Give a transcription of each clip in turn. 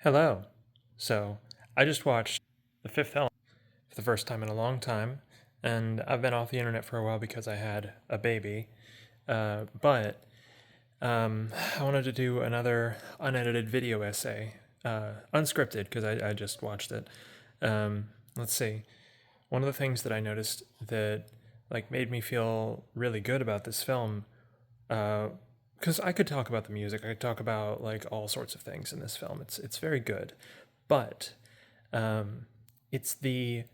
Hello. So, I just watched The Fifth Element for the first time in a long time, and I've been off the internet for a while because I had a baby. But I wanted to do another unedited video essay, unscripted because I just watched it. Let's see. One of the things that I noticed that made me feel really good about this film, because I could talk about the music, I could talk about all sorts of things in this film. It's very good, but it's the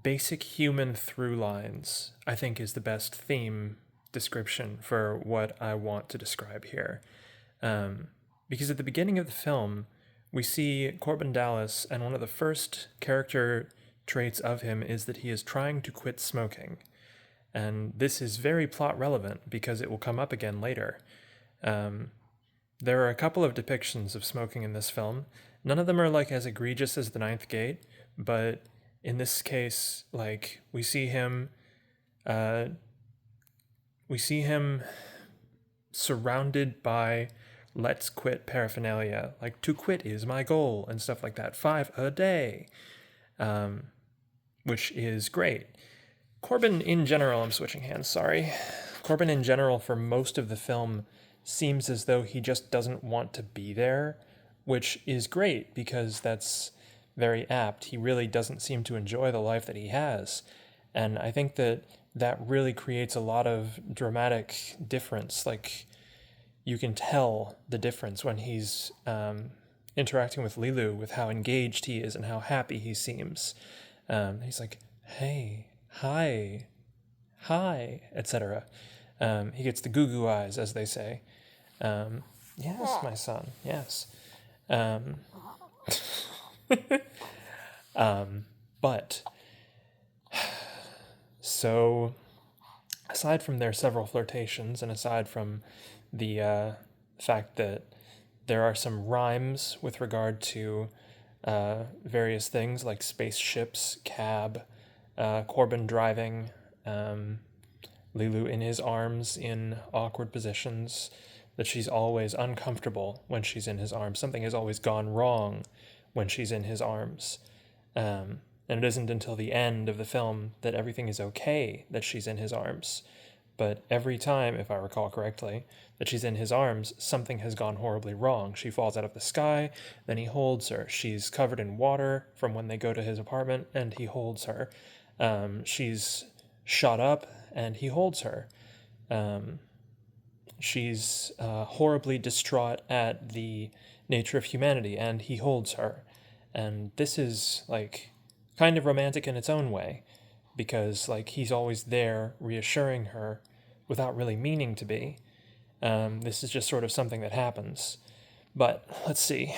basic human through lines, I think, is the best theme description for what I want to describe here. Because at the beginning of the film, we see Corbin Dallas, and one of the first character traits of him is that he is trying to quit smoking. And this is very plot relevant because it will come up again later. There are a couple of depictions of smoking in this film. None of them are as egregious as The Ninth Gate, but in this case, we see him, uh, we see him surrounded by "let's quit" paraphernalia, like "to quit is my goal" and stuff like that. 5 a day, which is great. Corbin in general, I'm switching hands. Sorry. Corbin in general, for most of the film, seems as though he just doesn't want to be there, which is great because that's very apt. He really doesn't seem to enjoy the life that he has. And I think that really creates a lot of dramatic difference. You can tell the difference when he's interacting with Lilu, with how engaged he is and how happy he seems. He's like, hey, hi, hi, etc. He gets the goo goo eyes, as they say. Yes, my son, yes. Um, but so aside from their several flirtations, and aside from the fact that there are some rhymes with regard to various things like spaceships, cab, Corbin driving, Lilu in his arms in awkward positions, that she's always uncomfortable when she's in his arms. Something has always gone wrong when she's in his arms. And it isn't until the end of the film that everything is okay that she's in his arms. But every time, if I recall correctly, that she's in his arms, something has gone horribly wrong. She falls out of the sky, then he holds her. She's covered in water from when they go to his apartment, and he holds her. She's shot up, and he holds her. She's horribly distraught at the nature of humanity, and he holds her. And this is kind of romantic in its own way, because he's always there reassuring her without really meaning to be. This is just sort of something that happens. But let's see.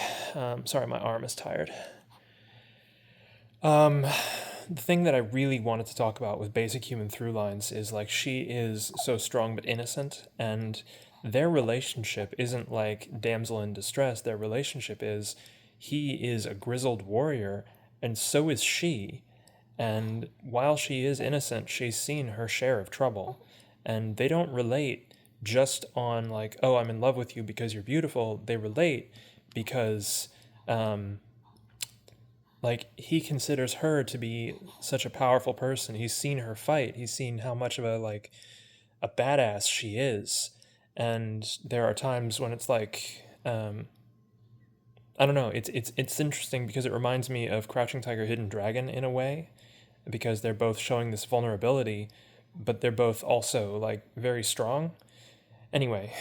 Sorry, my arm is tired. The thing that I really wanted to talk about with basic human through lines is she is so strong but innocent, and their relationship isn't like damsel in distress. Their relationship is he is a grizzled warrior, and so is she. And while she is innocent, she's seen her share of trouble. And they don't relate just on oh, I'm in love with you because you're beautiful. They relate because he considers her to be such a powerful person. He's seen her fight. He's seen how much of a badass she is. And there are times when it's I don't know. It's interesting because it reminds me of Crouching Tiger, Hidden Dragon in a way, because they're both showing this vulnerability, but they're both also very strong. Anyway,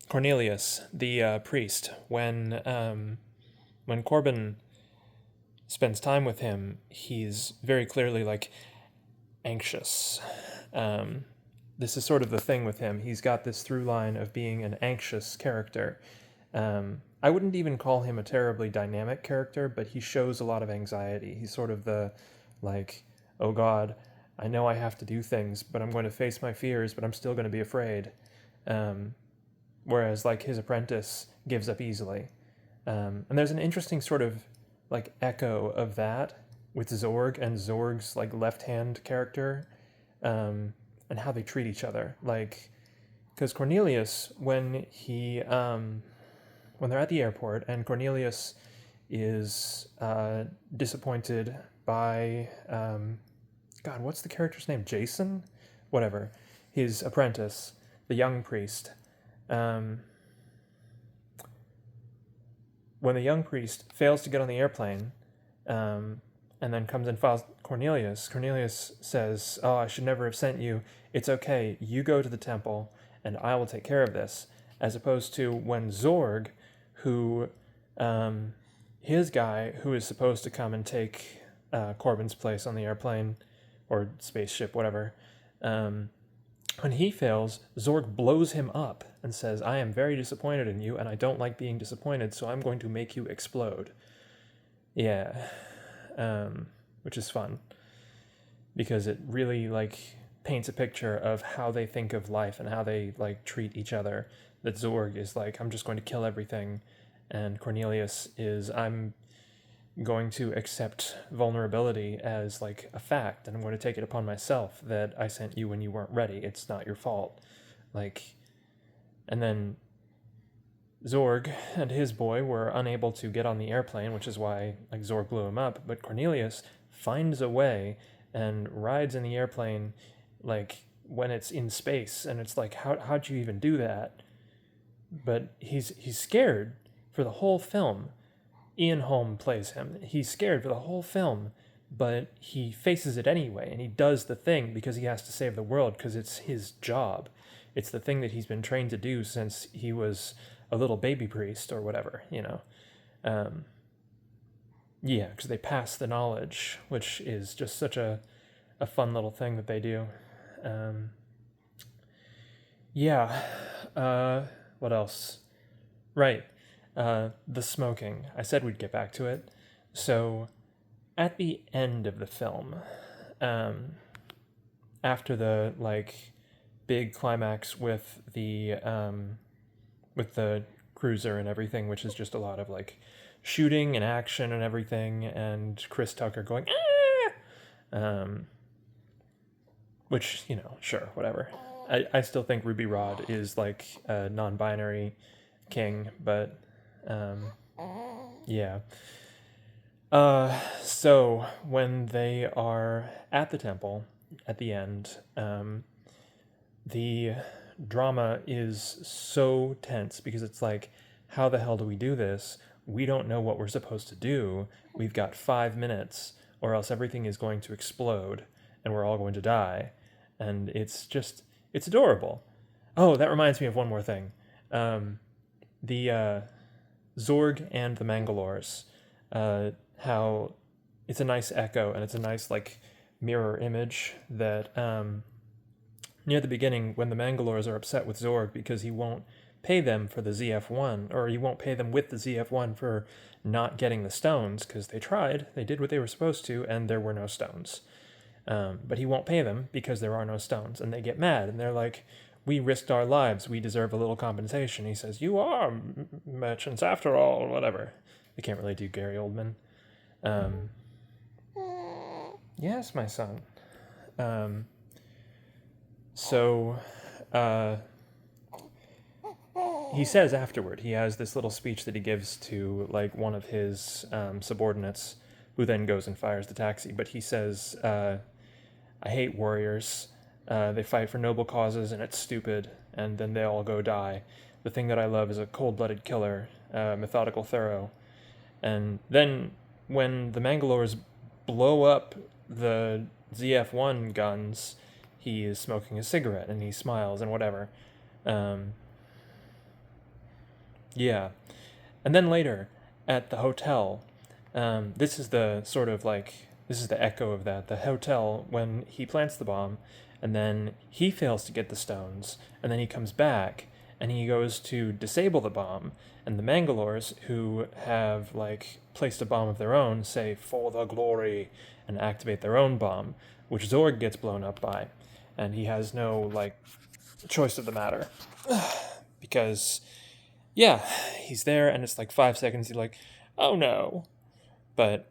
Cornelius, the priest, when Corbin spends time with him, he's very clearly anxious. This is sort of the thing with him. He's got this through line of being an anxious character. I wouldn't even call him a terribly dynamic character, but he shows a lot of anxiety. He's sort of the, oh God, I know I have to do things, but I'm going to face my fears, but I'm still going to be afraid. Whereas, his apprentice gives up easily. And there's an interesting sort of, echo of that with Zorg and Zorg's, left-hand character, and how they treat each other. because Cornelius, when they're at the airport, and Cornelius is disappointed by God, what's the character's name? Jason, whatever, his apprentice, the young priest. When the young priest fails to get on the airplane, and then comes and files Cornelius says, "Oh, I should never have sent you. It's okay. You go to the temple, and I will take care of this." As opposed to when Zorg, who, his guy who is supposed to come and take Corbin's place on the airplane or spaceship, whatever, when he fails, Zorg blows him up and says, "I am very disappointed in you, and I don't like being disappointed, so I'm going to make you explode." Yeah. Which is fun, because it really, like, paints a picture of how they think of life and how they, like, treat each other. That Zorg is like, "I'm just going to kill everything," and Cornelius is, "I'm going to accept vulnerability as, like, a fact, and I'm going to take it upon myself that I sent you when you weren't ready. It's not your fault." Like, and then Zorg and his boy were unable to get on the airplane, which is why, like, Zorg blew him up, but Cornelius finds a way and rides in the airplane, like, when it's in space, and it's like, how'd you even do that? But he's scared for the whole film. Ian Holm plays him. He's scared for the whole film, but he faces it anyway, and he does the thing because he has to save the world, because it's his job. It's the thing that he's been trained to do since he was a little baby priest or whatever, you know. Yeah, because they pass the knowledge, which is just such a fun little thing that they do. Yeah. What else? Right. The smoking. I said we'd get back to it. So, at the end of the film, after the, like, big climax with the cruiser and everything, which is just a lot of, like, shooting and action and everything, and Chris Tucker going, "Ah!" Which, you know, sure, whatever. I still think Ruby Rod is, like, a non-binary king, but yeah. So when they are at the temple at the end, the drama is so tense because it's like, how the hell do we do this? We don't know what we're supposed to do. We've got 5 minutes, or else everything is going to explode and we're all going to die. And it's adorable. Oh, that reminds me of one more thing. The Zorg and the Mangalores, how it's a nice echo and it's a nice, like, mirror image that near the beginning, when the Mangalores are upset with Zorg because he won't pay them for the ZF-1, or he won't pay them with the ZF-1 for not getting the stones, because they tried, they did what they were supposed to, and there were no stones. But he won't pay them because there are no stones, and they get mad, and they're like, "We risked our lives, we deserve a little compensation." He says, "You are merchants after all," or whatever. I can't really do Gary Oldman. Yes, my son. So, he says afterward, he has this little speech that he gives to, like, one of his subordinates, who then goes and fires the taxi. But he says, "I hate warriors. They fight for noble causes, and it's stupid, and then they all go die. The thing that I love is a cold-blooded killer, methodical, thorough." And then when the Mangalores blow up the ZF-1 guns, he is smoking a cigarette, and he smiles and whatever. Yeah. And then later, at the hotel, this is the sort of, like, this is the echo of that. The hotel, when he plants the bomb, and then he fails to get the stones, and then he comes back, and he goes to disable the bomb, and the Mangalores, who have, like, placed a bomb of their own, say, "For the glory," and activate their own bomb, which Zorg gets blown up by, and he has no, like, choice of the matter. Because, yeah, he's there, and it's like 5 seconds, he's like, "Oh no." But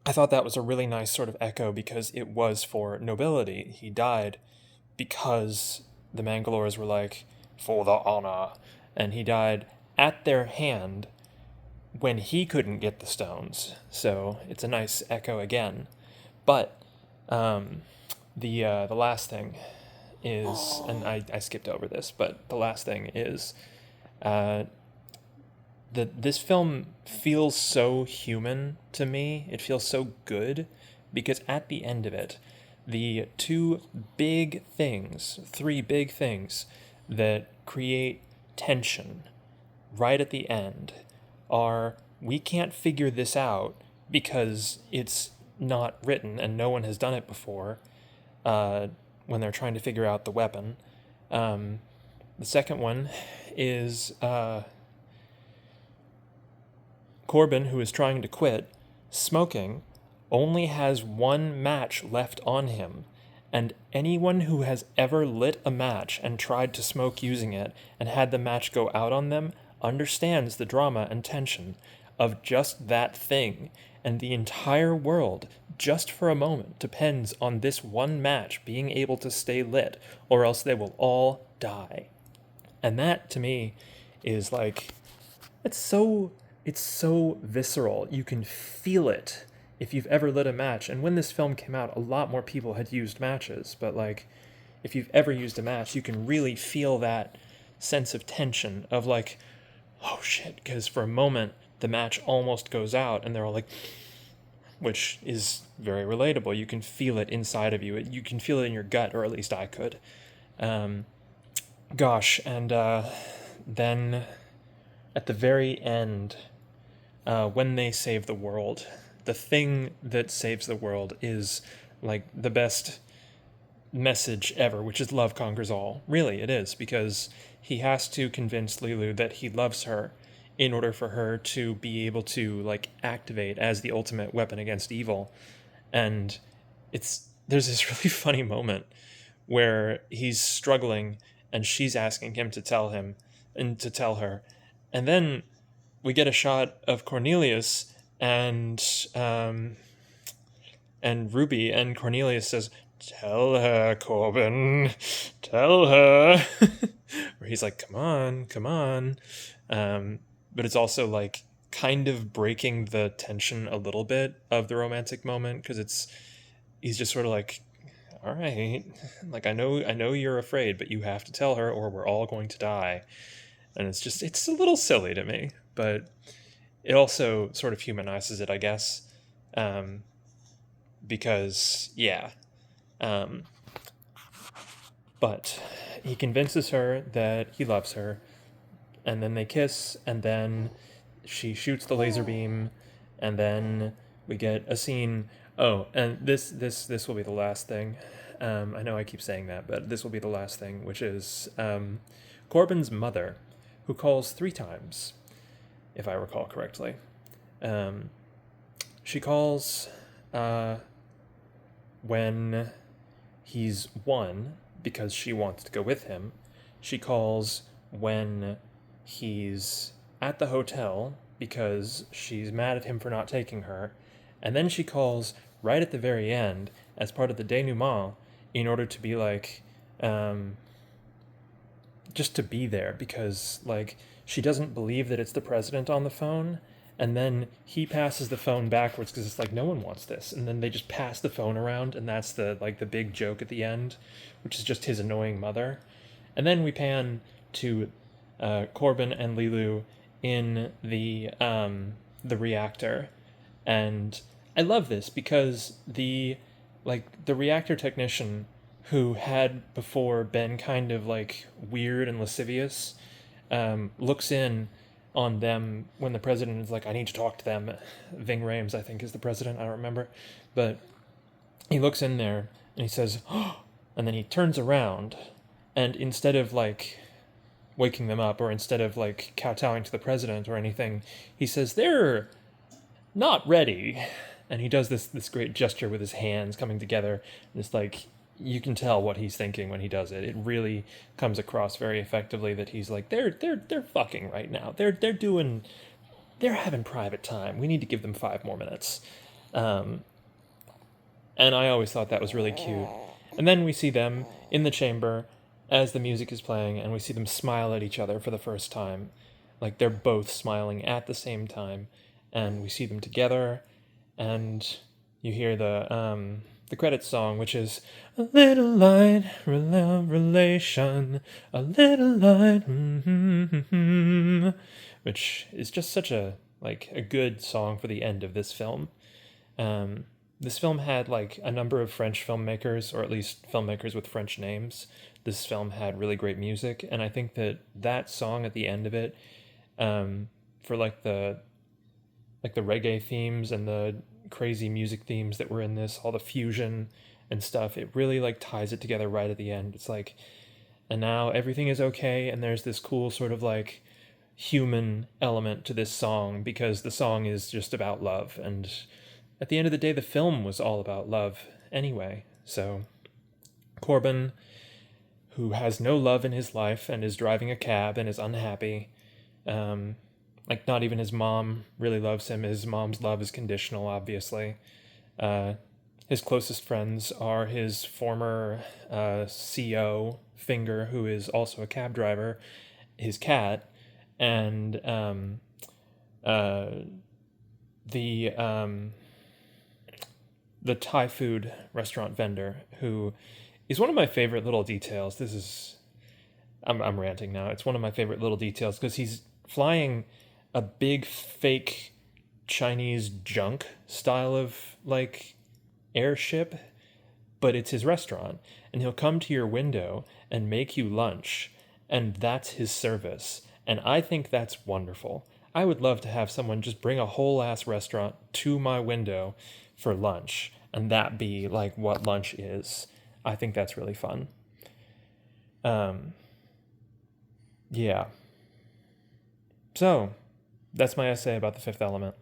I thought that was a really nice sort of echo, because it was for nobility. He died because the Mangalores were like, for the honor. And he died at their hand when he couldn't get the stones. So it's a nice echo again. But the last thing is, and I skipped over this, but the last thing is that this film feels so human to me. It feels so good because at the end of it, the three big things that create tension right at the end are, we can't figure this out because it's not written and no one has done it before, when they're trying to figure out the weapon. The second one is Corbin, who is trying to quit smoking, only has one match left on him, and anyone who has ever lit a match and tried to smoke using it and had the match go out on them understands the drama and tension of just that thing, and the entire world, just for a moment, depends on this one match being able to stay lit, or else they will all die. And that, to me, is like, it's so visceral. You can feel it if you've ever lit a match. And when this film came out, a lot more people had used matches, but like, if you've ever used a match, you can really feel that sense of tension of like, oh shit, because for a moment the match almost goes out and they're all like, which is very relatable. You can feel it inside of you. You can feel it in your gut, or at least I could. Gosh, and then at the very end, when they save the world, the thing that saves the world is like the best message ever, which is love conquers all. Really, it is, because he has to convince Lilu that he loves her in order for her to be able to like activate as the ultimate weapon against evil. And there's this really funny moment where he's struggling and she's asking him to tell him and to tell her. And then we get a shot of Cornelius and Ruby, and Cornelius says, "Tell her, Corbin, tell her." Where he's like, come on. But it's also like kind of breaking the tension a little bit of the romantic moment, because he's just sort of like, all right, like I know you're afraid, but you have to tell her or we're all going to die. And it's a little silly to me, but it also sort of humanizes it, I guess. Because yeah. But he convinces her that he loves her, and then they kiss, and then she shoots the laser beam, and then we get a scene. Oh, and this will be the last thing. I know I keep saying that, but this will be the last thing, which is Corbin's mother, who calls 3 times, if I recall correctly. She calls when he's 1, because she wants to go with him. She calls when he's at the hotel, because she's mad at him for not taking her. And then she calls right at the very end, as part of the denouement, in order to be like, just to be there, because like she doesn't believe that it's the president on the phone. And then he passes the phone backwards because it's like, no one wants this. And then they just pass the phone around, and that's the big joke at the end, which is just his annoying mother. And then we pan to Corbin and Lilu in the reactor, and I love this because the reactor technician, who had before been kind of like weird and lascivious, looks in on them when the president is like, I need to talk to them. Ving Rhames, I think, is the president. I don't remember. But he looks in there and he says, oh, and then he turns around, and instead of like waking them up, or instead of like kowtowing to the president or anything, he says, they're not ready. And he does this great gesture with his hands coming together. And it's like, you can tell what he's thinking when he does it. It really comes across very effectively that he's like, they're fucking right now. They're having private time. We need to give them 5 more minutes. And I always thought that was really cute. And then we see them in the chamber, as the music is playing and we see them smile at each other for the first time. Like they're both smiling at the same time, and we see them together, and you hear the credits song, which is a little light relation, a little light, which is just such a good song for the end of this film. Um, this film had like a number of French filmmakers, or at least filmmakers with French names. This film had really great music, and I think that that song at the end of it, for like the reggae themes and the crazy music themes that were in this, all the fusion and stuff, it really like ties it together right at the end. It's like, and now everything is okay, and there's this cool sort of like human element to this song because the song is just about love, and at the end of the day the film was all about love anyway. So Corbin, who has no love in his life and is driving a cab and is unhappy, um, like not even his mom really loves him. His mom's love is conditional, obviously. uh, his closest friends are his former CO Finger, who is also a cab driver, his cat, and uh, the the Thai food restaurant vendor, who is one of my favorite little details. This is I'm ranting now. It's one of my favorite little details because he's flying a big fake Chinese junk style of like airship, but it's his restaurant, and he'll come to your window and make you lunch, and that's his service. And I think that's wonderful. I would love to have someone just bring a whole ass restaurant to my window for lunch, and that be like what lunch is. I think that's really fun. Um, yeah. So, that's my essay about the fifth element.